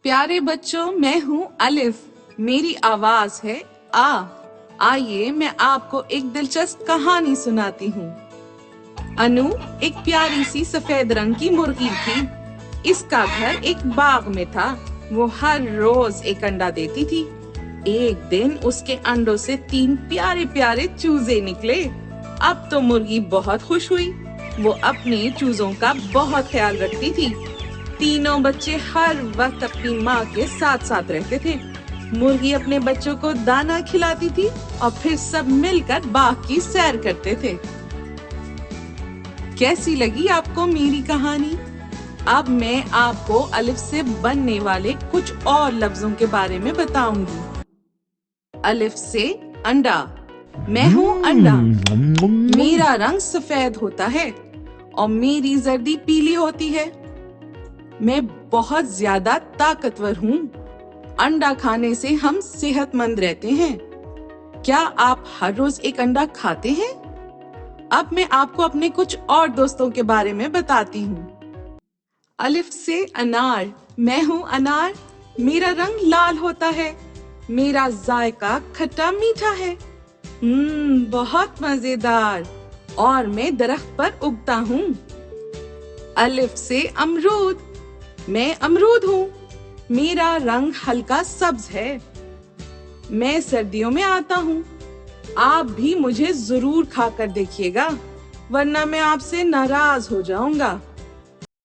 प्यारे बच्चों, मैं हूँ अलिफ, मेरी आवाज है आ। आइए मैं आपको एक दिलचस्प कहानी सुनाती हूँ। अनु एक प्यारी सी सफेद रंग की मुर्गी थी। इसका घर एक बाग में था। वो हर रोज एक अंडा देती थी। एक दिन उसके अंडों से 3 प्यारे प्यारे चूजे निकले। अब तो मुर्गी बहुत खुश हुई। वो अपने चूजों का बहुत ख्याल रखती थी। तीनों बच्चे हर वक्त अपनी माँ के साथ साथ रहते थे। मुर्गी अपने बच्चों को दाना खिलाती थी और फिर सब मिलकर बाग की सैर करते थे। कैसी लगी आपको मेरी कहानी? अब मैं आपको अलिफ से बनने वाले कुछ और लफ्जों के बारे में बताऊंगी। अलिफ से अंडा। मैं हूँ अंडा। मेरा रंग सफेद होता है और मेरी जर्दी पीली होती है। मैं बहुत ज्यादा ताकतवर हूँ। अंडा खाने से हम सेहतमंद रहते हैं। क्या आप हर रोज एक अंडा खाते हैं? अब मैं आपको अपने कुछ और दोस्तों के बारे में बताती हूँ। अलिफ से अनार। मैं हूँ अनार। मेरा रंग लाल होता है। मेरा जायका खट्टा मीठा है। बहुत मजेदार। और मैं दरख्त पर उगता हूँ। अलिफ से अमरूद। मैं अमरूद हूँ। मेरा रंग हल्का सब्ज है। मैं सर्दियों में आता हूँ। आप भी मुझे जरूर खाकर देखिएगा, वरना मैं आपसे नाराज हो जाऊंगा।